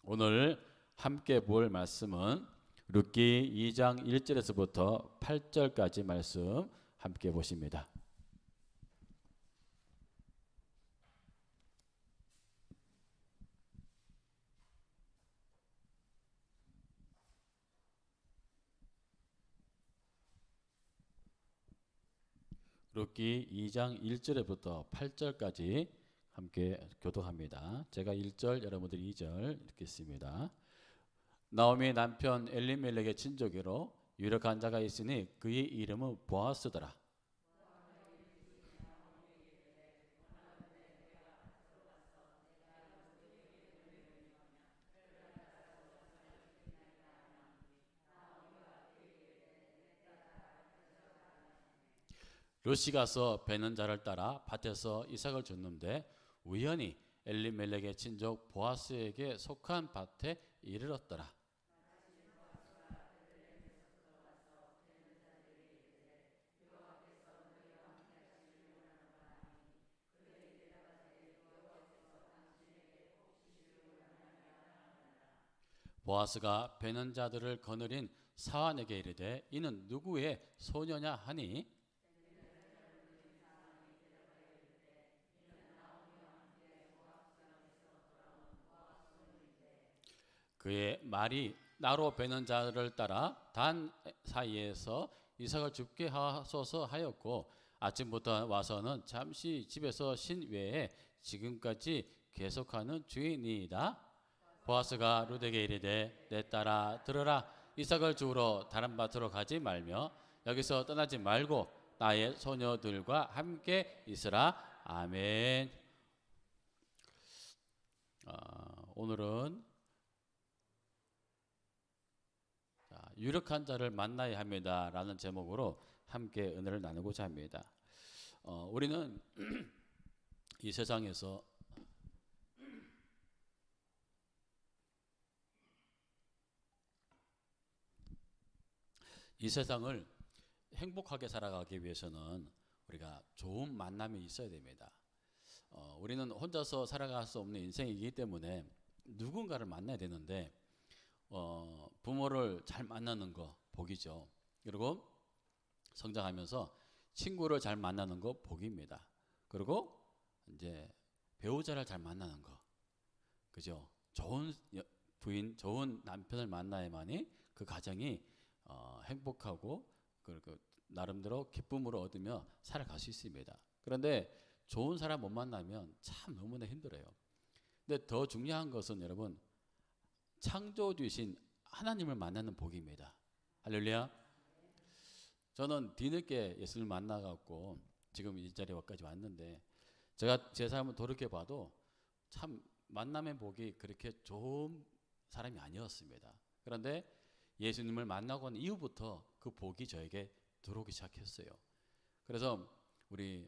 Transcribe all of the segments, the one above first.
오늘 함께 볼 말씀은 룻기 2장 1절에서부터 8절까지 말씀 함께 보십니다. 룻기 2장 1절부터 8절까지 함께 교독합니다. 제가 1절, 여러분들이 2절 읽겠습니다. 나오미의 남편 엘리멜렉의 친족으로 유력한 자가 있으니 그의 이름은 보아스더라. 룻이 가서 베는 자를 따라 밭에서 이삭을 줬는데 우연히 엘리멜렉의 친족 보아스에게 속한 밭에 이르렀더라. 보아스가 베는 자들을 거느린 사환에게 이르되 이는 누구의 소녀냐 하니 그의 말이 나로 베는 자를 따라 단 사이에서 이삭을 죽게 하소서 하였고 아침부터 와서는 잠시 집에서 쉰 외에 지금까지 계속하는 주인이다. 보아스가 룻에게 이르되 내 딸아 들으라 이삭을 주우러 다른 밭으로 가지 말며 여기서 떠나지 말고 나의 소녀들과 함께 있으라. 아멘. 오늘은 유력한 자를 만나야 합니다 라는 제목으로 함께 은혜를 나누고자 합니다. 우리는 이 세상에서 이 세상을 행복하게 살아가기 위해서는 우리가 좋은 만남이 있어야 됩니다. 우리는 혼자서 살아갈 수 없는 인생이기 때문에 누군가를 만나야 되는데 부모를 잘 만나는 거 복이죠. 그리고 성장하면서 친구를 잘 만나는 거 복입니다. 그리고 이제 배우자를 잘 만나는 거, 그죠? 좋은 부인, 좋은 남편을 만나야만이 그 가정이 행복하고 그리고 나름대로 기쁨으로 얻으며 살아갈 수 있습니다. 그런데 좋은 사람 못 만나면 참 너무나 힘들어요. 근데 더 중요한 것은 여러분 창조주신 하나님을 만나는 복입니다. 할렐루야. 저는 뒤늦게 예수님을 만나갖고 지금 이 자리까지 왔는데 제가 제 삶을 돌이켜봐도 참 만남의 복이 그렇게 좋은 사람이 아니었습니다. 그런데 예수님을 만나고 난 이후부터 그 복이 저에게 들어오기 시작했어요. 그래서 우리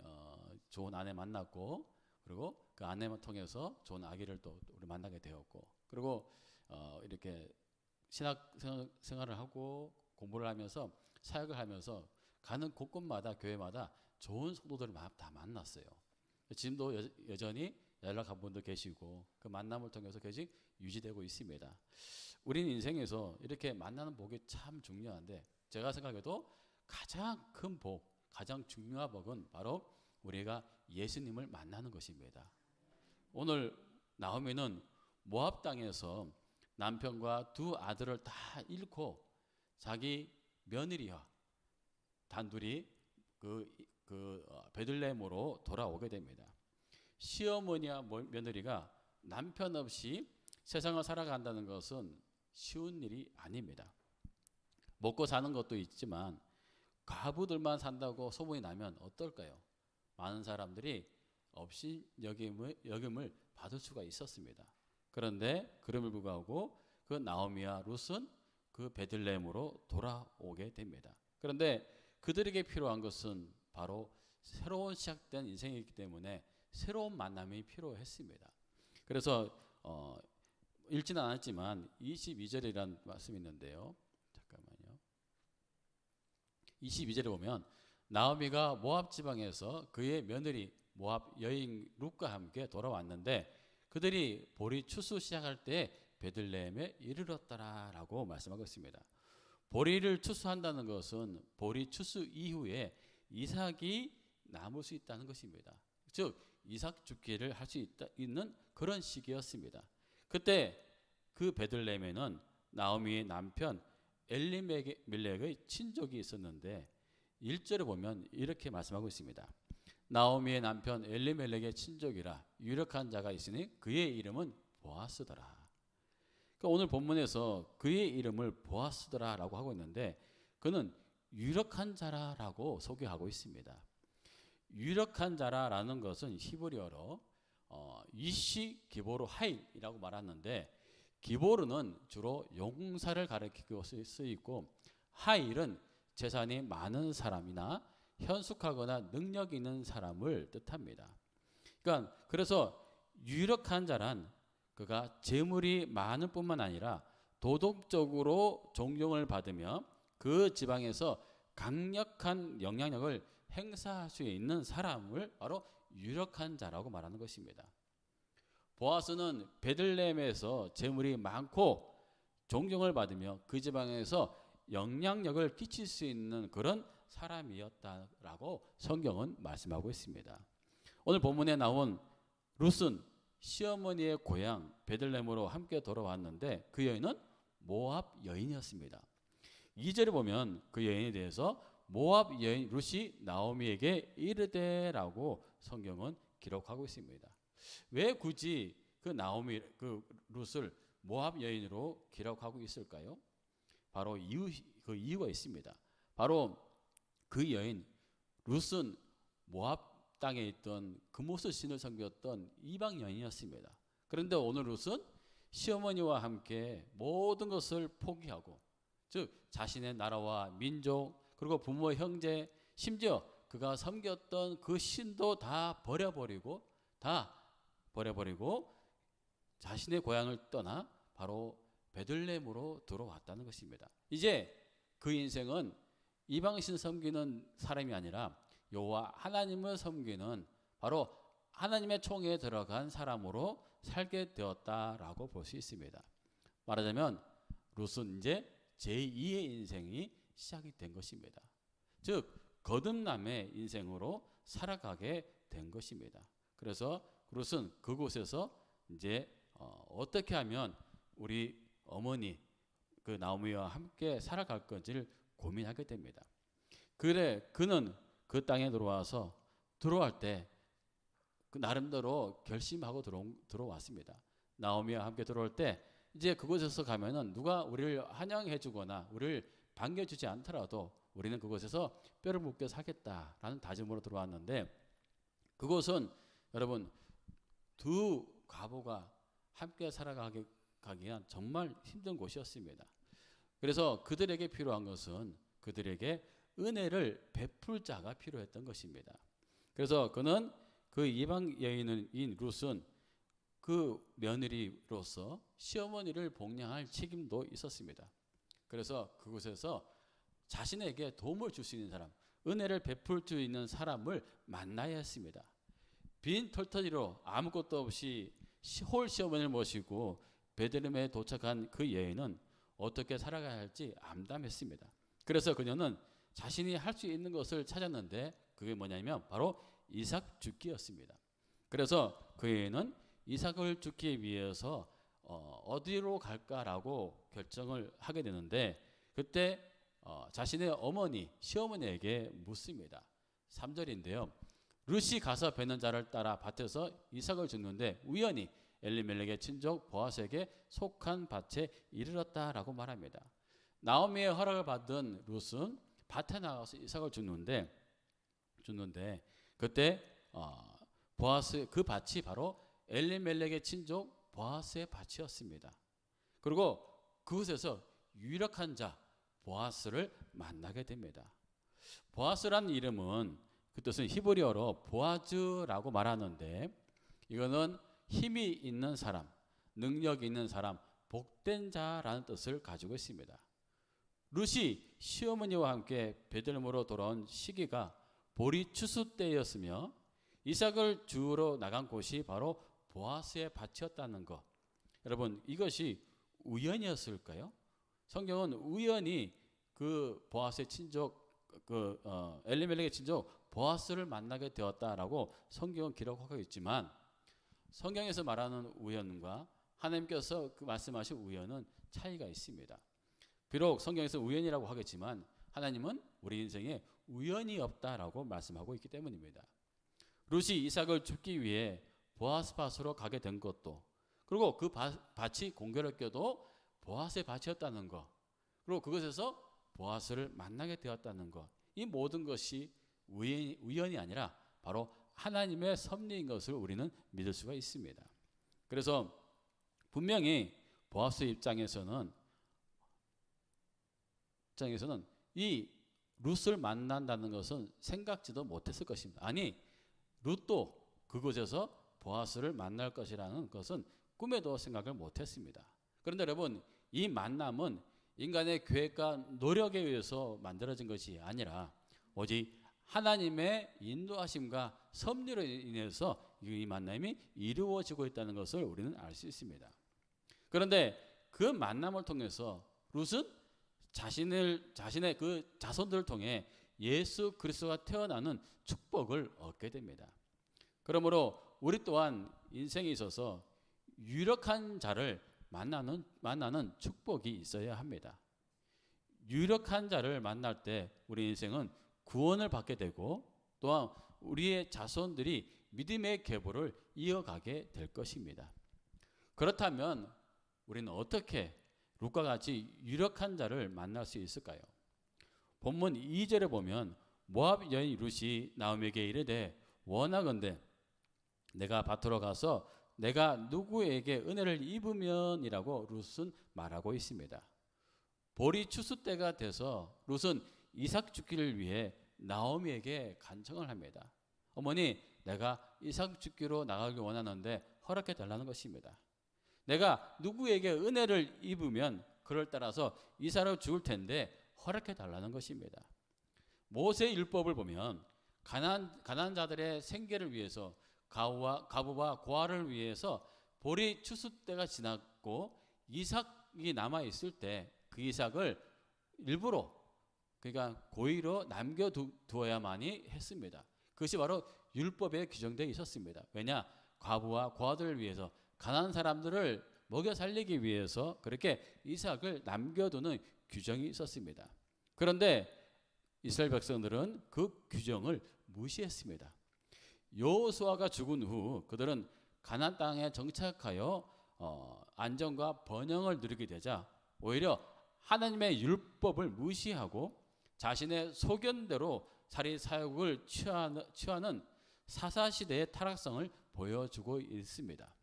좋은 아내 만났고 그리고 그 아내만 통해서 좋은 아기를 또 우리 만나게 되었고 그리고 이렇게 신학 생활을 하고 공부를 하면서 사역을 하면서 가는 곳곳마다 교회마다 좋은 성도들을 다 만났어요. 지금도 여전히 연락한 분도 계시고 그 만남을 통해서 계속 유지되고 있습니다. 우리는 인생에서 이렇게 만나는 복이 참 중요한데 제가 생각해도 가장 큰 복, 가장 중요한 복은 바로 우리가 예수님을 만나는 것입니다. 오늘 나오미는 모압 땅에서 남편과 두 아들을 다 잃고 자기 며느리와 단둘이 베들레헴으로 돌아오게 됩니다. 시어머니와 며느리가 남편 없이 세상을 살아간다는 것은 쉬운 일이 아닙니다. 먹고 사는 것도 있지만 과부들만 산다고 소문이 나면 어떨까요? 많은 사람들이 업신여김을 받을 수가 있었습니다. 그런데 그럼에도 불구하고 그 나오미와 룻은 그 베들레헴으로 돌아오게 됩니다. 그런데 그들에게 필요한 것은 바로 새로운 시작된 인생이기 때문에 새로운 만남이 필요했습니다. 그래서 읽지는 않았지만 22절이라는 말씀이 있는데요. 잠깐만요. 22절에 보면 나오미가 모압 지방에서 그의 며느리 모압 여인 룻과 함께 돌아왔는데 그들이 보리 추수 시작할 때 베들레헴에 이르렀더라라고 말씀하고 있습니다. 보리를 추수한다는 것은 보리 추수 이후에 이삭이 남을 수 있다는 것입니다. 즉 이삭 죽기를 할 수 있는 그런 시기였습니다. 그때 그 베들레헴에는 나오미의 남편 엘리멜렉의 친족이 있었는데 1절에 보면 이렇게 말씀하고 있습니다. 나오미의 남편 엘리멜렉의 친족이라 유력한 자가 있으니 그의 이름은 보아스더라. 그러니까 오늘 본문에서 그의 이름을 보아스더라라고 하고 있는데 그는 유력한 자라라고 소개하고 있습니다. 유력한 자라라는 것은 히브리어로 이시 기보르 하일이라고 말하는데 기보르는 주로 용사를 가리키고 쓰이고 하일은 재산이 많은 사람이나 현숙하거나 능력 있는 사람을 뜻합니다. 그러니까 그래서 유력한 자란 그가 재물이 많을 뿐만 아니라 도덕적으로 존경을 받으며 그 지방에서 강력한 영향력을 행사할 수 있는 사람을 바로 유력한 자라고 말하는 것입니다. 보아스는 베들레헴에서 재물이 많고 존경을 받으며 그 지방에서 영향력을 끼칠 수 있는 그런 사람이었다라고 성경은 말씀하고 있습니다. 오늘 본문에 나온 룻은 시어머니의 고향 베들레헴으로 함께 돌아왔는데 그 여인은 모압 여인이었습니다. 2절에 보면 그 여인에 대해서 모압 여인 룻이 나오미에게 이르되라고 성경은 기록하고 있습니다. 왜 굳이 그 나오미 그 룻을 모압 여인으로 기록하고 있을까요? 바로 그 이유가 있습니다. 바로 그 여인 룻은 모압 땅에 있던 금오스 신을 섬겼던 이방 여인이었습니다. 그런데 오늘 룻은 시어머니와 함께 모든 것을 포기하고 즉 자신의 나라와 민족 그리고 부모 형제 심지어 그가 섬겼던 그 신도 다 버려버리고 자신의 고향을 떠나 바로 베들레헴으로 들어왔다는 것입니다. 이제 그 인생은 이방신 섬기는 사람이 아니라 여호와 하나님을 섬기는 바로 하나님의 총회에 들어간 사람으로 살게 되었다라고 볼 수 있습니다. 말하자면 룻은 이제 제2의 인생이 시작이 된 것입니다. 즉 거듭남의 인생으로 살아가게 된 것입니다. 그래서 룻은 그곳에서 이제 어떻게 하면 우리 어머니 그 나오미와 함께 살아갈 건지를 고민하게 됩니다. 그는 그 땅에 들어갈 때 그 나름대로 결심하고 들어왔습니다. 나오미와 함께 들어올 때 이제 그곳에서 가면은 누가 우리를 환영해주거나 우리를 반겨주지 않더라도 우리는 그곳에서 뼈를 묻겨 살겠다라는 다짐으로 들어왔는데 그곳은 여러분 두 과부가 함께 살아가기엔 정말 힘든 곳이었습니다. 그래서 그들에게 필요한 것은 그들에게 은혜를 베풀 자가 필요했던 것입니다. 그래서 그는 그 이방 여인인 룻은 그 며느리로서 시어머니를 복양할 책임도 있었습니다. 그래서 그곳에서 자신에게 도움을 줄 수 있는 사람, 은혜를 베풀 수 있는 사람을 만나야 했습니다. 빈 털터리로 아무것도 없이 홀 시어머니를 모시고 베들레헴에 도착한 그 여인은 어떻게 살아가야 할지 암담했습니다. 그래서 그녀는 자신이 할 수 있는 것을 찾았는데 그게 뭐냐면 바로 이삭 죽기였습니다. 그래서 그 여인은 이삭을 죽기 위해서 어디로 갈까라고 결정을 하게 되는데 그때 자신의 어머니 시어머니에게 묻습니다. 3절인데요. 룻이 가서 뵈는 자를 따라 밭에서 이삭을 줍는데 우연히 엘리멜렉의 친족 보아스에게 속한 밭에 이르렀다라고 말합니다. 나오미의 허락을 받은 룻은 밭에 나가서 이삭을 줍는데 그때 보아스 그 밭이 바로 엘리멜렉의 친족 보아스의 밭이었습니다. 그리고 그곳에서 유력한 자 보아스를 만나게 됩니다. 보아스라는 이름은 그 뜻은 히브리어로 보아즈라고 말하는데 이거는 힘이 있는 사람, 능력 있는 사람, 복된 자라는 뜻을 가지고 있습니다. 룻이 시어머니와 함께 베들레헴으로 돌아온 시기가 보리 추수 때였으며 이삭을 주우러 나간 곳이 바로 보아스의 밭이었다는 것. 여러분 이것이 우연이었을까요? 성경은 우연히 그 보아스의 친족 엘리멜렉의 친족 보아스를 만나게 되었다라고 성경은 기록하고 있지만 성경에서 말하는 우연과 하나님께서 그 말씀하신 우연은 차이가 있습니다. 비록 성경에서 우연이라고 하겠지만 하나님은 우리 인생에 우연이 없다라고 말씀하고 있기 때문입니다. 룻이 이삭을 줍기 위해 보아스 밭으로 가게 된 것도, 그리고 그 밭이 공교롭게도 보아스의 밭이었다는 것, 그리고 그것에서 보아스를 만나게 되었다는 것, 이 모든 것이 우연이 아니라 바로 하나님의 섭리인 것을 우리는 믿을 수가 있습니다. 그래서 분명히 보아스 입장에서는 이 룻을 만난다는 것은 생각지도 못했을 것입니다. 아니, 룻도 그곳에서 보아스를 만날 것이라는 것은 꿈에도 생각을 못했습니다. 그런데 여러분, 이 만남은 인간의 계획과 노력에 의해서 만들어진 것이 아니라 오직 하나님의 인도하심과 섭리로 인해서 이 만남이 이루어지고 있다는 것을 우리는 알 수 있습니다. 그런데 그 만남을 통해서 룻은 자신의 그 자손들을 통해 예수 그리스도가 태어나는 축복을 얻게 됩니다. 그러므로 우리 또한 인생에 있어서 유력한 자를 만나는 축복이 있어야 합니다. 유력한 자를 만날 때 우리 인생은 구원을 받게 되고 또한 우리의 자손들이 믿음의 계보를 이어가게 될 것입니다. 그렇다면 우리는 어떻게 룻과 같이 유력한 자를 만날 수 있을까요? 본문 2절에 보면 모압 여인 룻이 나오미에게 이르되 원하건대 내가 밭으로 가서 내가 누구에게 은혜를 입으면이라고 룻은 말하고 있습니다. 보리 추수 때가 돼서 룻은 이삭 죽기를 위해 나오미에게 간청을 합니다. 어머니, 내가 이삭 죽기로 나가길 원하는데 허락해 달라는 것입니다. 내가 누구에게 은혜를 입으면 그를 따라서 이삭을 죽을 텐데 허락해 달라는 것입니다. 모세 율법을 보면 가난한 자들의 생계를 위해서 가부와 고아를 위해서 보리 추수 때가 지났고 이삭이 남아 있을 때 그 이삭을 일부러, 그러니까 고의로 남겨두어야만이 했습니다. 그것이 바로 율법에 규정되어 있었습니다. 왜냐? 과부와 고아들을 위해서, 가난한 사람들을 먹여 살리기 위해서 그렇게 이삭을 남겨두는 규정이 있었습니다. 그런데 이스라엘 백성들은 그 규정을 무시했습니다. 여호수아가 죽은 후 그들은 가나안 땅에 정착하여 안정과 번영을 누리게 되자 오히려 하나님의 율법을 무시하고 자신의 소견대로 사리 사욕을 취하는 사사시대의 타락성을 보여주고 있습니다.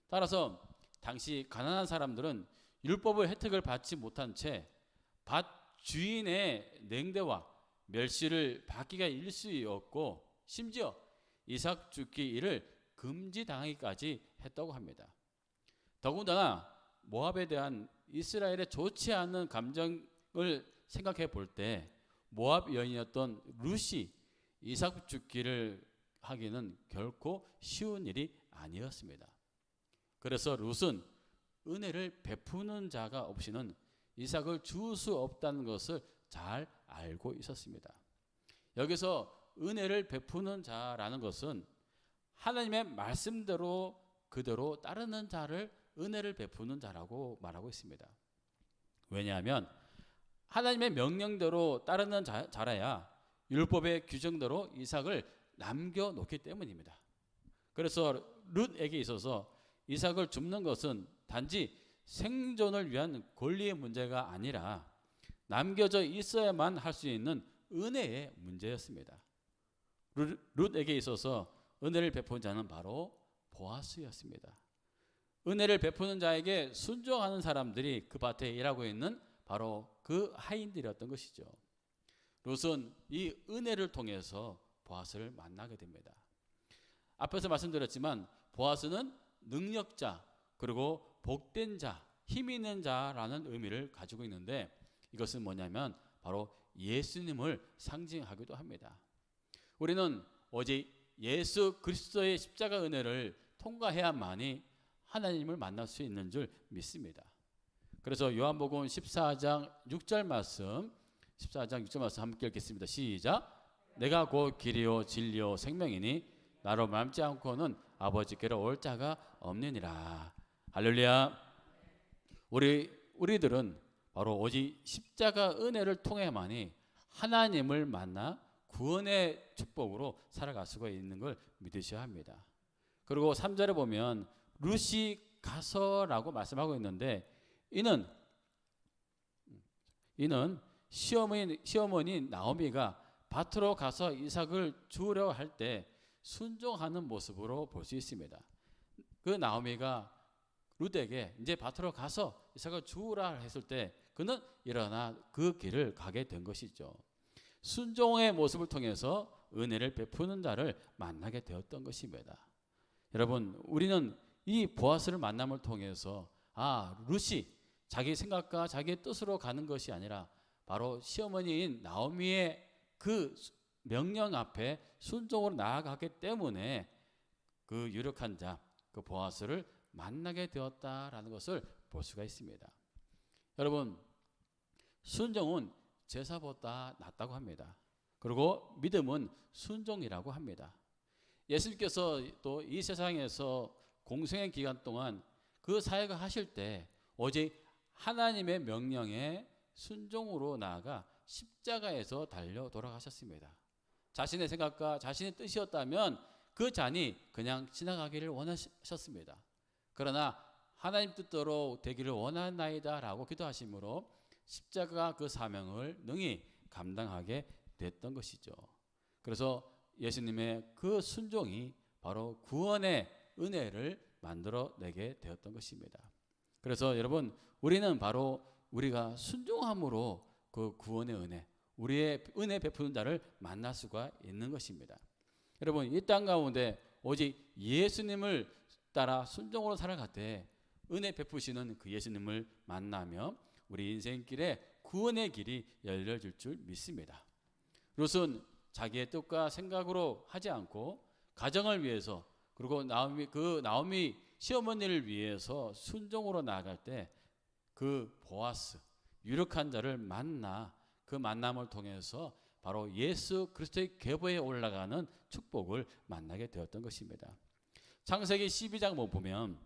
따라서 당시 가난한 사람들은 율법의 혜택을 받지 못한 채 밭 주인의 냉대와 멸시를 받기가 일쑤였고 심지어 이삭 죽기 일을 금지당하기까지 했다고 합니다. 더군다나 모압에 대한 이스라엘의 좋지 않은 감정을 생각해 볼 때 모압 여인이었던 룻이 이삭 죽기를 하기는 결코 쉬운 일이 아니었습니다. 그래서 룻은 은혜를 베푸는 자가 없이는 이삭을 줄 수 없다는 것을 잘 알고 있었습니다. 여기서 은혜를 베푸는 자라는 것은 하나님의 말씀대로 그대로 따르는 자를 은혜를 베푸는 자라고 말하고 있습니다. 왜냐하면 하나님의 명령대로 따르는 자라야 율법의 규정대로 이삭을 남겨놓기 때문입니다. 그래서 룻에게 있어서 이삭을 줍는 것은 단지 생존을 위한 권리의 문제가 아니라 남겨져 있어야만 할 수 있는 은혜의 문제였습니다. 룻에게 있어서 은혜를 베푸는 자는 바로 보아스였습니다. 은혜를 베푸는 자에게 순종하는 사람들이 그 밭에 일하고 있는 바로 그 하인들이었던 것이죠. 룻은 이 은혜를 통해서 보아스를 만나게 됩니다. 앞에서 말씀드렸지만 보아스는 능력자 그리고 복된 자, 힘 있는 자라는 의미를 가지고 있는데 이것은 뭐냐면 바로 예수님을 상징하기도 합니다. 우리는 오직 예수 그리스도의 십자가 은혜를 통과해야만이 하나님을 만날 수 있는 줄 믿습니다. 그래서 요한복음 14장 6절 말씀, 14장 6절 말씀 함께 읽겠습니다. 시작. 내가 곧 길이요 진리요 생명이니 나로 맘지 않고는 아버지께로 올 자가 없느니라. 할렐루야. 우리들은 바로 오직 십자가 은혜를 통해만이 하나님을 만나 구원의 축복으로 살아갈 수가 있는 걸 믿으셔야 합니다. 그리고 3절에 보면 룻이 가서라고 말씀하고 있는데 이는 시어머니 나오미가 밭으로 가서 이삭을 주우려고 할 때 순종하는 모습으로 볼 수 있습니다. 그 나오미가 룻에게 이제 밭으로 가서 이삭을 주우라 했을 때 그는 일어나 그 길을 가게 된 것이죠. 순종의 모습을 통해서 은혜를 베푸는 자를 만나게 되었던 것입니다. 여러분, 우리는 이 보아스를 만남을 통해서 룻이 자기 생각과 자기의 뜻으로 가는 것이 아니라 바로 시어머니인 나오미의 그 명령 앞에 순종으로 나아가기 때문에 그 유력한 자, 그 보아스를 만나게 되었다라는 것을 볼 수가 있습니다. 여러분, 순종은 제사보다 낫다고 합니다. 그리고 믿음은 순종이라고 합니다. 예수님께서 또 이 세상에서 공생의 기간 동안 그 사역을 하실 때 오직 하나님의 명령에 순종으로 나아가 십자가에서 달려 돌아가셨습니다. 자신의 생각과 자신의 뜻이었다면 그 잔이 그냥 지나가기를 원하셨습니다. 그러나 하나님 뜻대로 되기를 원하나이다 라고 기도하심으로 십자가 그 사명을 능히 감당하게 됐던 것이죠. 그래서 예수님의 그 순종이 바로 구원의 은혜를 만들어내게 되었던 것입니다. 그래서 여러분, 우리는 바로 우리가 순종함으로 그 구원의 은혜, 우리의 은혜 베푸는 자를 만날 수가 있는 것입니다. 여러분, 이 땅 가운데 오직 예수님을 따라 순종으로 살아갈 때 은혜 베푸시는 그 예수님을 만나며 우리 인생길에 구원의 길이 열려질 줄 믿습니다. 롯은 자기의 뜻과 생각으로 하지 않고 가정을 위해서, 그리고 나오미 시어머니를 위해서 순종으로 나아갈 때 그 보아스, 유력한 자를 만나 그 만남을 통해서 바로 예수 그리스도의 계보에 올라가는 축복을 만나게 되었던 것입니다. 창세기 12장 보면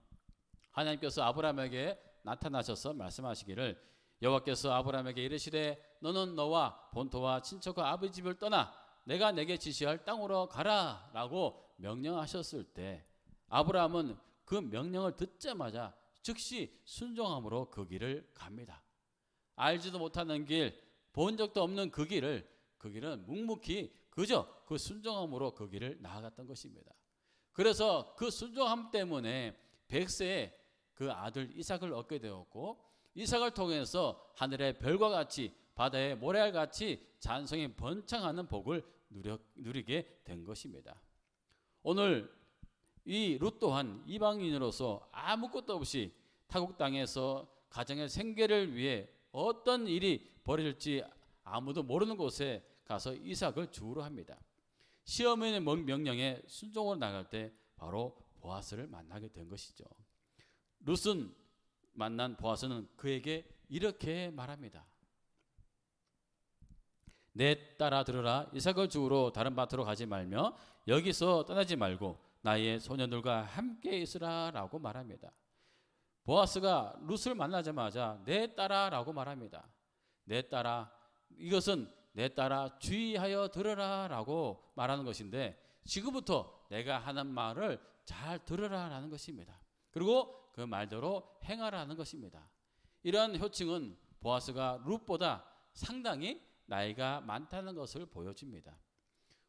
하나님께서 아브라함에게 나타나셔서 말씀하시기를, 여호와께서 아브라함에게 이르시되 너는 너와 본토와 친척과 아버지 집을 떠나 내가 내게 지시할 땅으로 가라 라고 명령하셨을 때 아브라함은 그 명령을 듣자마자 즉시 순종함으로 그 길을 갑니다. 알지도 못하는 길, 본 적도 없는 그 길은 묵묵히 그저 그 순종함으로 그 길을 나아갔던 것입니다. 그래서 그 순종함 때문에 100세에 그 아들 이삭을 얻게 되었고, 이삭을 통해서 하늘의 별과 같이 바다의 모래알같이 잔성이 번창하는 복을 누리게 된 것입니다. 오늘 이 룻 또한 이방인으로서 아무것도 없이 타국 땅에서 가정의 생계를 위해 어떤 일이 벌어질지 아무도 모르는 곳에 가서 이삭을 주우러 합니다. 시어머니의 명령에 순종으로 나갈 때 바로 보아스를 만나게 된 것이죠. 룻은 만난 보아스는 그에게 이렇게 말합니다. 내 딸아 들으라, 이삭을 주우러 다른 밭으로 가지 말며 여기서 떠나지 말고 나의 소년들과 함께 있으라 라고 말합니다. 보아스가 룻을 만나자마자 내 딸아 라고 말합니다. 내 딸아, 이것은 내 딸아 주의하여 들으라 라고 말하는 것인데, 지금부터 내가 하는 말을 잘 들으라 라는 것입니다. 그리고 그 말대로 행하라는 것입니다. 이러한 호칭은 보아스가 룻보다 상당히 나이가 많다는 것을 보여줍니다.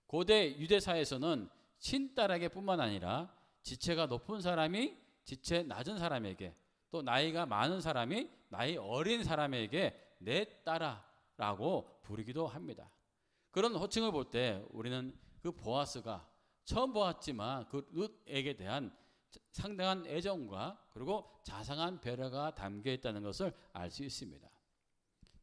고대 유대사에서는 친딸에게 뿐만 아니라 지체가 높은 사람이 지체 낮은 사람에게, 또 나이가 많은 사람이 나이 어린 사람에게 내 딸아라고 부르기도 합니다. 그런 호칭을 볼 때 우리는 그 보아스가 처음 보았지만 그 룻에게 대한 상당한 애정과 그리고 자상한 배려가 담겨 있다는 것을 알 수 있습니다.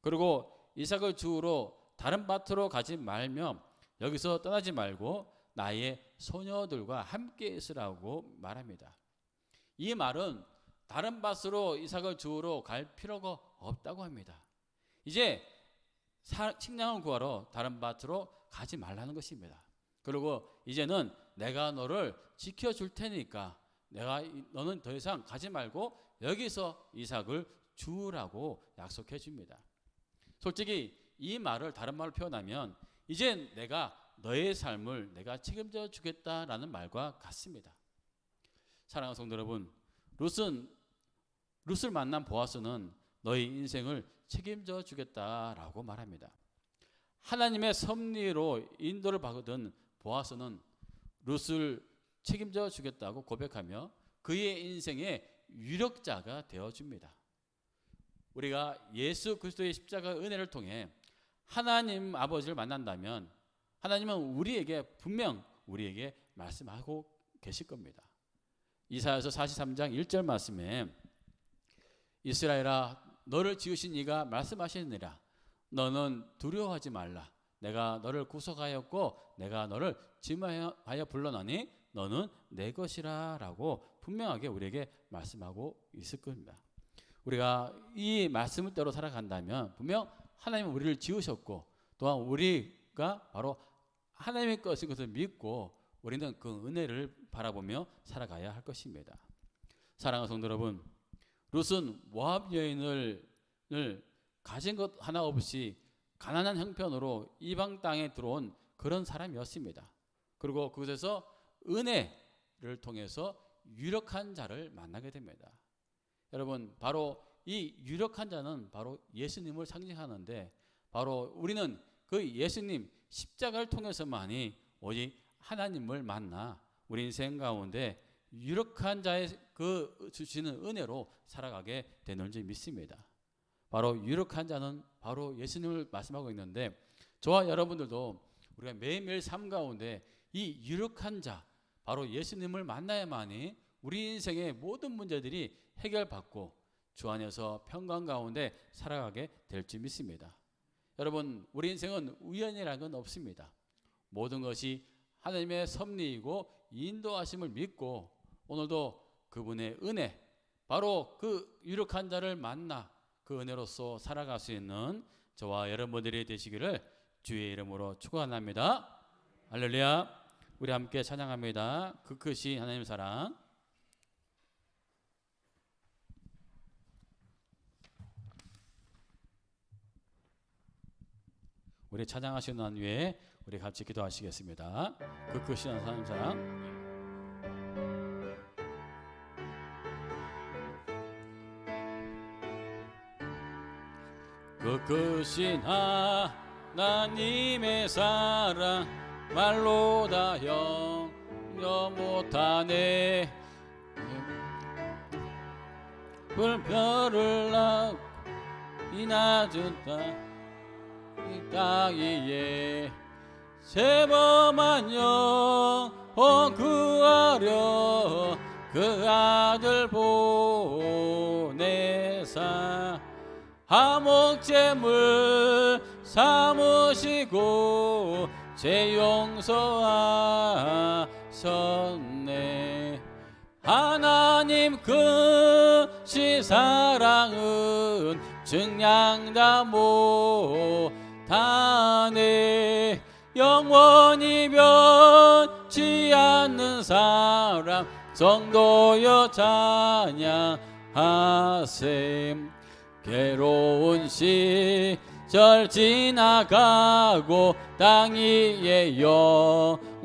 그리고 이삭을 주우러 다른 밭으로 가지 말며 여기서 떠나지 말고 나의 소녀들과 함께 있으라고 말합니다. 이 말은 다른 밭으로 이삭을 주우러 갈 필요가 없다고 합니다. 이제 식량을 구하러 다른 밭으로 가지 말라는 것입니다. 그리고 이제는 내가 너를 지켜줄 테니까 너는 더 이상 가지 말고 여기서 이삭을 주우라고 약속해 줍니다. 솔직히 이 말을 다른 말로 표현하면 이제 내가 너의 삶을 내가 책임져 주겠다라는 말과 같습니다. 사랑하는 성도 여러분, 룻을 만난 보아스는 너의 인생을 책임져 주겠다라고 말합니다. 하나님의 섭리로 인도를 받거든 보아스는 룻을 책임져 주겠다고 고백하며 그의 인생의 유력자가 되어줍니다. 우리가 예수 그리스도의 십자가 은혜를 통해 하나님 아버지를 만난다면 하나님은 분명 우리에게 말씀하고 계실 겁니다. 이사야서 43장 1절 말씀에 이스라엘아 너를 지으신 이가 말씀하시느니라 너는 두려워하지 말라 내가 너를 구속하였고 내가 너를 지음하여 불러나니 너는 내 것이라 라고 분명하게 우리에게 말씀하고 있을 겁니다. 우리가 이 말씀을 따라 살아간다면 분명 하나님은 우리를 지으셨고 또한 우리가 바로 하나님의 것을 믿고 우리는 그 은혜를 바라보며 살아가야 할 것입니다. 사랑하는 성도 여러분, 룻은 모압 여인을 가진 것 하나 없이 가난한 형편으로 이방 땅에 들어온 그런 사람이었습니다. 그리고 그곳에서 은혜를 통해서 유력한 자를 만나게 됩니다. 여러분, 바로 이 유력한 자는 바로 예수님을 상징하는데 바로 우리는 그 예수님 십자가를 통해서만이 오직 하나님을 만나 우리 인생 가운데 유력한 자의 그 주시는 은혜로 살아가게 되는 줄 믿습니다. 바로 유력한 자는 바로 예수님을 말씀하고 있는데 저와 여러분들도 우리가 매일매일 삶 가운데 이 유력한 자 바로 예수님을 만나야만이 우리 인생의 모든 문제들이 해결받고 주 안에서 평강 가운데 살아가게 될 줄 믿습니다. 여러분, 우리 인생은 우연이라는 건 없습니다. 모든 것이 하나님의 섭리이고 인도하심을 믿고 오늘도 그분의 은혜, 바로 그 유력한 자를 만나 그 은혜로서 살아갈 수 있는 저와 여러분들이 되시기를 주의 이름으로 축원합니다. 할렐루야. 우리 함께 찬양합니다. 그 크신 하나님의 사랑. 우리 찬양하시는 난 위에 우리 같이 기도하시겠습니다. 그 크신 하나님의 사랑. 그 크신 하나님의 사랑 말로 다 형려 못하네. 불별을 낳고 이 낮은 땅 위에 세범한 영혼 구하려 그 아들 보내사 화목제물 삼으시고 죄 용서하셨네. 하나님 크신 사랑은 증량다 못하네. 영원히 변치 않는 사랑 성도여 찬양하셈. 괴로운 시절 지나가고 땅 위에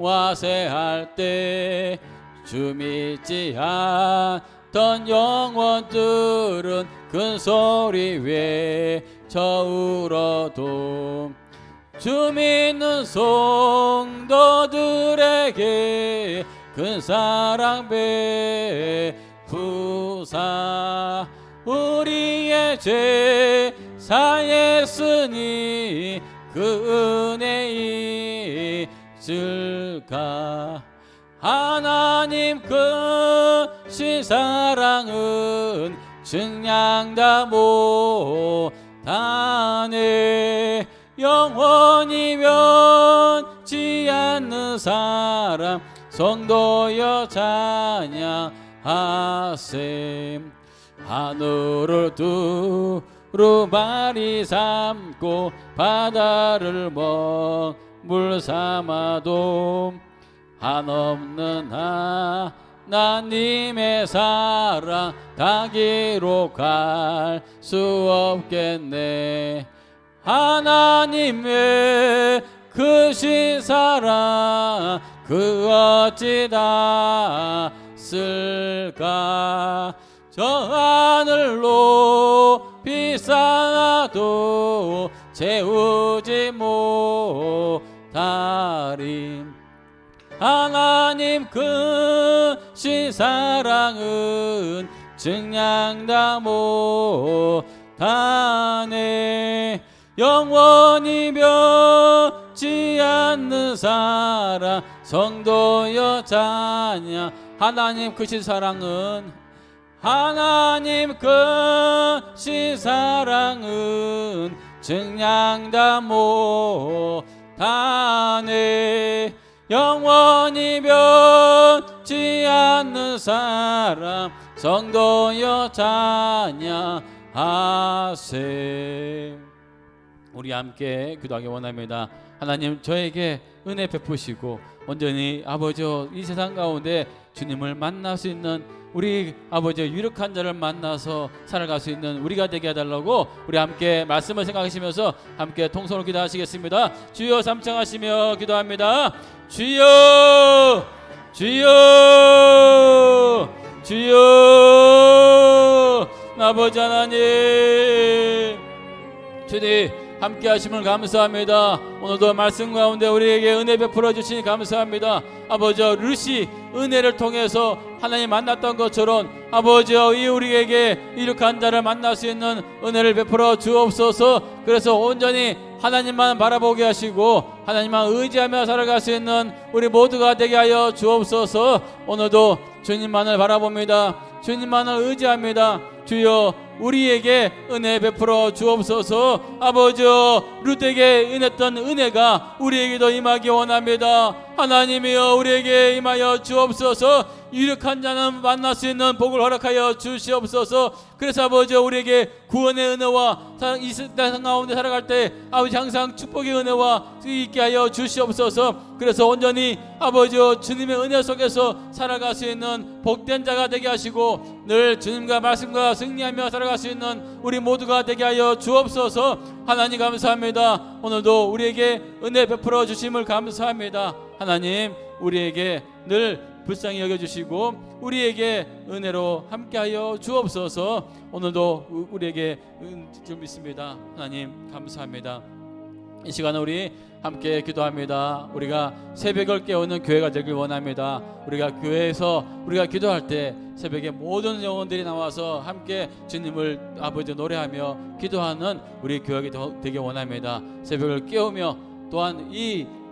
영화세할 때 주 믿지 않던 영혼들은 큰 소리 외쳐 울어도 주 믿는 성도들에게 큰 사랑 베푸사 우리의 죄 사했으니 그 은혜 있을까. 하나님 크신 사랑은 증량다 못하네. 영원히 변치 않는 사랑 성도여 찬양하셈. 하늘을 두루마리 삼고 바다를 먹물 삼아도 한없는 하나님의 사랑 다 기록할 수 없겠네. 하나님의 크신 사랑 그 어찌 다 쓸까. 저 하늘 높이 쌓아도 채우지 못하리. 하나님 크신 사랑은 증량 다 못하네. 영원히 변치 않는 사랑 성도여 자냐. 하나님 크신 사랑은 하나님 크신 사랑은 증량 다 못하네. 영원히 변치 않는 사랑 성도여 찬양하세. 우리 함께 기도하기 원합니다. 하나님 저에게 은혜 베푸시고 온전히 아버지 이 세상 가운데 주님을 만날 수 있는 우리 아버지 유력한 자를 만나서 살아갈 수 있는 우리가 되게 해달라고 우리 함께 말씀을 생각하시면서 함께 통성으로 기도하시겠습니다. 주여 삼창하시며 기도합니다. 주여 주여 주여. 아버지 하나님 주님 함께 하심을 감사합니다. 오늘도 말씀 가운데 우리에게 은혜 베풀어 주시니 감사합니다. 아버지 루시 은혜를 통해서 하나님 만났던 것처럼 아버지 이 우리에게 이룩한 자를 만날 수 있는 은혜를 베풀어 주옵소서. 그래서 온전히 하나님만 바라보게 하시고 하나님만 의지하며 살아갈 수 있는 우리 모두가 되게 하여 주옵소서. 오늘도 주님만을 바라봅니다. 주님만을 의지합니다. 주여 우리에게 은혜 베풀어 주옵소서. 아버지 룻에게 은했던 은혜가 우리에게도 임하기 원합니다. 하나님이여 우리에게 임하여 주옵소서. 유력한 자는 만날 수 있는 복을 허락하여 주시옵소서. 그래서 아버지 우리에게 구원의 은혜와 이 세상 가운데 살아갈 때 아버지 항상 축복의 은혜와 있게 하여 주시옵소서. 그래서 온전히 아버지 주님의 은혜 속에서 살아갈 수 있는 복된 자가 되게 하시고 늘 주님과 말씀과 승리하며 살아갈 수 있는 우리 모두가 되게 하여 주옵소서. 하나님 감사합니다. 오늘도 우리에게 은혜 베풀어 주심을 감사합니다. 하나님 우리에게 늘 불쌍히 여겨주시고 우리에게 은혜로 함께하여 주옵소서. 오늘도 우리에게 좀 있습니다. 하나님 감사합니다. 이 시간에 우리 함께 기도합니다. 우리가 새벽을 깨우는 교회가 되길 원합니다. 우리가 교회에서 우리가 기도할 때 새벽에 모든 영혼들이 나와서 함께 주님을 아버지 노래하며 기도하는 우리 교회가 되길 원합니다. 새벽을 깨우며 또한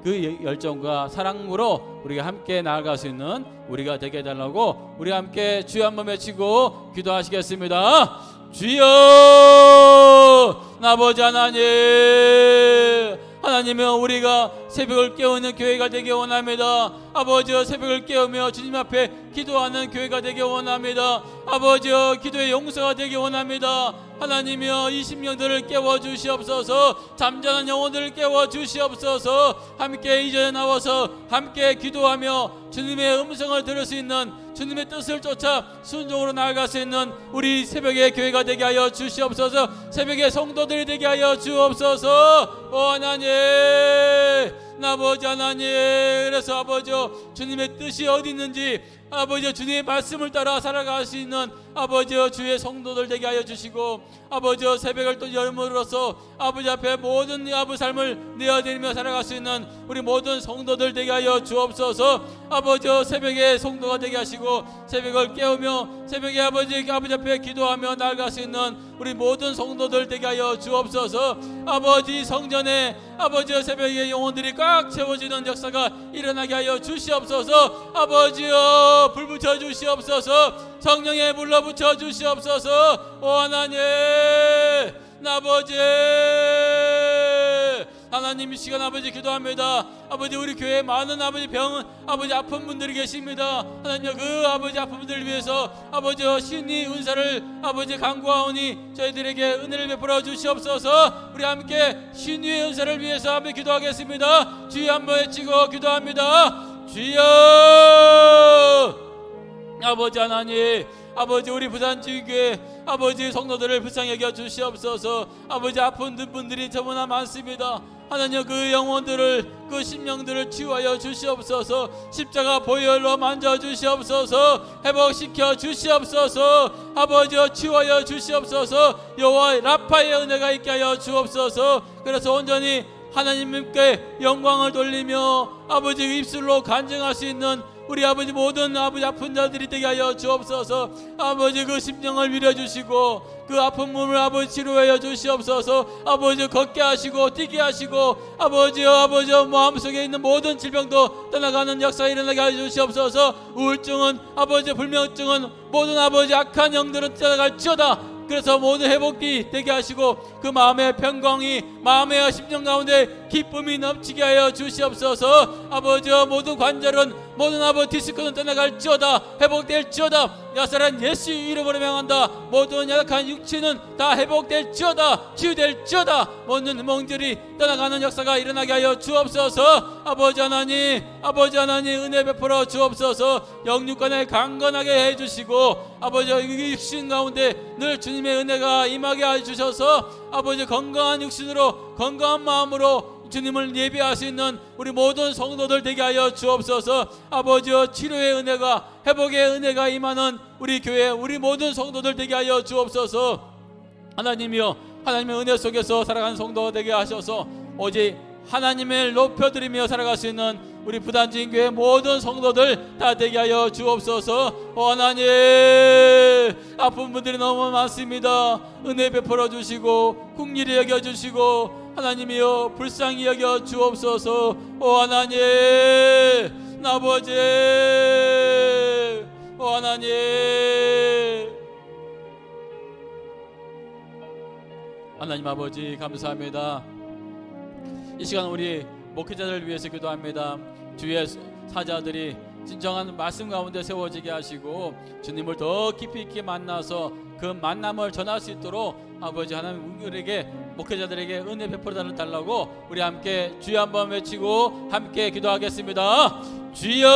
그 열정과 사랑으로 우리가 함께 나아갈 수 있는 우리가 되게 해달라고 우리 함께 주여 한번 외치고 기도하시겠습니다. 주여 아버지 하나님이여 우리가 새벽을 깨우는 교회가 되기 원합니다. 아버지여 새벽을 깨우며 주님 앞에 기도하는 교회가 되기 원합니다. 아버지여 기도의 용서가 되기 원합니다. 하나님이여 이 심령들을 깨워주시옵소서. 잠자는 영혼들을 깨워주시옵소서. 함께 이 자리에 나와서 함께 기도하며 주님의 음성을 들을 수 있는 주님의 뜻을 쫓아 순종으로 나아갈 수 있는 우리 새벽의 교회가 되게 하여 주시옵소서. 새벽의 성도들이 되게 하여 주옵소서. 하나님 아버지 하나님 그래서 아버지 주님의 뜻이 어디 있는지 아버지 주님의 말씀을 따라 살아갈 수 있는 아버지 주의 성도들 되게 하여 주시고 아버지 새벽을 또 열므로써 아버지 앞에 모든 아버지 삶을 내어드리며 살아갈 수 있는 우리 모든 성도들 되게 하여 주옵소서. 아버지 새벽에 성도가 되게 하시고 새벽을 깨우며 새벽에 아버지 앞에 기도하며 나아갈 수 있는 우리 모든 성도들 되게 하여 주옵소서. 아버지 성전에 아버지 새벽에 영혼들이 꽉 채워지는 역사가 일어나게 하여 주시옵소서. 아버지여 불 붙여 주시옵소서. 성령의 불러 붙여 주시옵소서. 하나님 아버지 하나님 이 시간 아버지 기도합니다. 아버지 우리 교회에 많은 아버지 병 아버지 아픈 분들이 계십니다. 하나님 그 아버지 아픈 분들을 위해서 아버지 신이 은사를 아버지 간구하오니 저희들에게 은혜를 베풀어 주시옵소서. 우리 함께 신의 은사를 위해서 함께 기도하겠습니다. 주여 한번 외치고 기도합니다. 주여 아버지 하나님 아버지 우리 부산지교회 아버지 성도들을 불쌍히 여겨 주시옵소서. 아버지 아픈 분들이 너무나 많습니다. 하나님 그 영혼들을 그 심령들을 치유하여 주시옵소서. 십자가 보혈로 만져 주시옵소서. 회복시켜 주시옵소서. 아버지 치유하여 주시옵소서. 여호와 라파의 은혜가 있게 하여 주옵소서. 그래서 온전히 하나님께 영광을 돌리며 아버지 입술로 간증할 수 있는 우리 아버지 모든 아버지 아픈 자들이 되게 하여 주옵소서. 아버지 그 심령을 밀어주시고 그 아픈 몸을 아버지 치료하여 주시옵소서. 아버지 걷게 하시고 뛰게 하시고 아버지 마음속에 있는 모든 질병도 떠나가는 역사 일어나게 하여 주시옵소서. 우울증은 아버지 불면증은 모든 아버지 악한 영들은 떠나갈지어다. 그래서 모든 회복이 되게 하시고 그 마음의 평강이 마음의 심령 가운데 기쁨이 넘치게 하여 주시옵소서. 아버지 모든 관절은 모든 아버지 디스크는 떠나갈지어다. 회복될지어다. 야살한 예수 이름으로 명한다. 모든 약한 육체는 다 회복될지어다. 치유될지어다. 모든 멍들이 떠나가는 역사가 일어나게 하여 주옵소서. 아버지 하나님 은혜 베풀어 주옵소서. 영육간에 강건하게 해주시고 아버지 육신 가운데 늘 주님의 은혜가 임하게 해주셔서 아버지 건강한 육신으로 건강한 마음으로 주님을 예배할 수 있는 우리 모든 성도들 되게 하여 주옵소서. 아버지여 치료의 은혜가 회복의 은혜가 임하는 우리 교회 우리 모든 성도들 되게 하여 주옵소서. 하나님이여 하나님의 은혜 속에서 살아가는 성도 되게 하셔서 오직 하나님을 높여드리며 살아갈 수 있는 우리 부단지교회 모든 성도들 다 되게 하여 주옵소서. 하나님 아픈 분들이 너무 많습니다. 은혜 베풀어 주시고 긍휼히 여겨 주시고 하나님이여 불쌍히 여겨 주옵소서. 하나님 아버지 하나님 하나님 아버지 감사합니다. 이 시간 우리 목회자들을 위해서 기도합니다. 주의 사자들이 진정한 말씀 가운데 세워지게 하시고 주님을 더 깊이 있게 만나서 그 만남을 전할 수 있도록 아버지 하나님 우리에게 목회자들에게 은혜 베풀어 달라고 우리 함께 주여 한번 외치고 함께 기도하겠습니다. 주여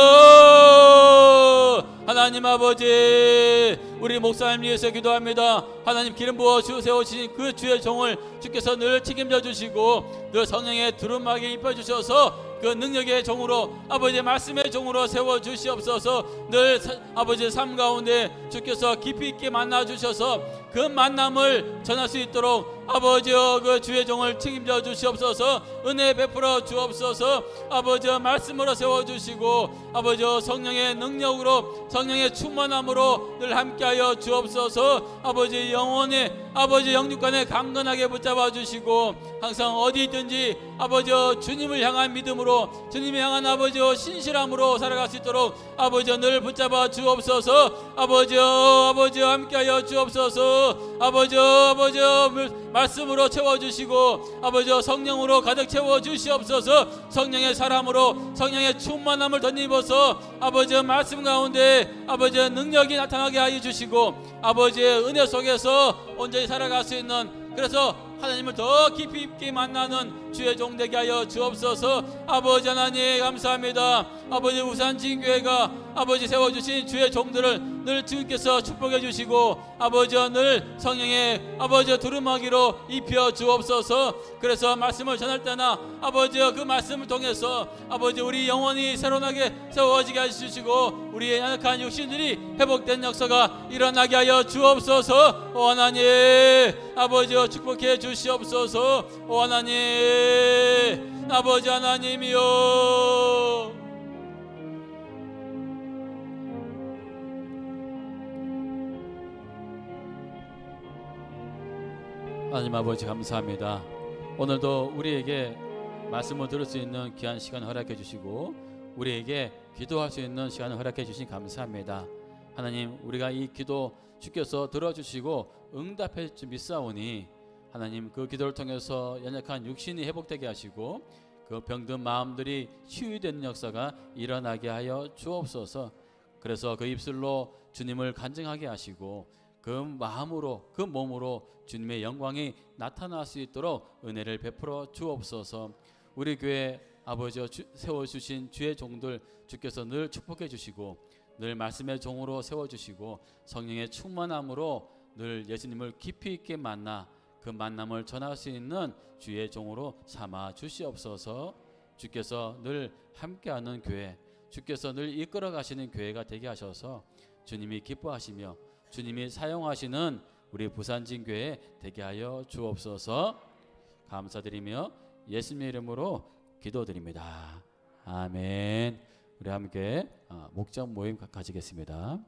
하나님 아버지 우리 목사님 위해서 기도합니다. 하나님 기름 부어 세우신 그 주의 종을 주께서 늘 책임져 주시고 늘 성령의 두루마기에 입혀 주셔서 그 능력의 종으로 아버지의 말씀의 종으로 세워 주시옵소서. 늘 아버지의 삶 가운데 주께서 깊이 있게 만나 주셔서 그 만남을 전할 수 있도록 아버지여 그 주의 종을 책임져 주시옵소서. 은혜 베풀어 주옵소서. 아버지여 말씀으로 세워 주시고 아버지여 성령의 능력으로 성령의 충만함으로 늘 함께하여 주옵소서. 아버지 영혼의 아버지 영육간에 강건하게 붙잡아 주시고 항상 어디 있든지 아버지여 주님을 향한 믿음으로 주님을 향한 아버지여 신실함으로 살아갈 수 있도록 아버지여 늘 붙잡아 주옵소서. 아버지여 함께하여 주옵소서. 아버지여 말씀으로 채워주시고 아버지여 성령으로 가득 채워주시옵소서. 성령의 사람으로 성령의 충만함을 덧입어서 아버지의 말씀 가운데 아버지의 능력이 나타나게 하여 주시고 아버지의 은혜 속에서 온전히 살아갈 수 있는 그래서 하나님을 더 깊이 있게 만나는 주의 종 되게 하여 주옵소서. 아버지 하나님 감사합니다. 아버지 우산진교회가 아버지 세워주신 주의 종들을 늘 주님께서 축복해 주시고 아버지여 늘 성령의 아버지여 두루마기로 입혀 주옵소서. 그래서 말씀을 전할 때나 아버지여 그 말씀을 통해서 아버지 우리 영혼이 새로나게 세워지게 하시고 우리의 연약한 육신들이 회복된 역사가 일어나게 하여 주옵소서. 하나님 아버지여 축복해 주시옵소서. 하나님 아버지 하나님이여 하나님 아버지 감사합니다. 오늘도 우리에게 말씀을 들을 수 있는 귀한 시간을 허락해 주시고 우리에게 기도할 수 있는 시간을 허락해 주신 감사합니다. 하나님 우리가 이 기도 주께서 들어주시고 응답해 주 믿사오니 하나님 그 기도를 통해서 연약한 육신이 회복되게 하시고 그 병든 마음들이 치유되는 역사가 일어나게 하여 주옵소서. 그래서 그 입술로 주님을 간증하게 하시고 그 마음으로 그 몸으로 주님의 영광이 나타날 수 있도록 은혜를 베풀어 주옵소서. 우리 교회 아버지여 세워주신 주의 종들 주께서 늘 축복해 주시고 늘 말씀의 종으로 세워주시고 성령의 충만함으로 늘 예수님을 깊이 있게 만나 그 만남을 전할 수 있는 주의 종으로 삼아 주시옵소서. 주께서 늘 함께하는 교회, 주께서 늘 이끌어 가시는 교회가 되게 하셔서 주님이 기뻐하시며 주님이 사용하시는 우리 부산진교회 되게 하여 주옵소서. 감사드리며 예수님의 이름으로 기도드립니다. 아멘. 우리 함께 목장 모임 가지겠습니다.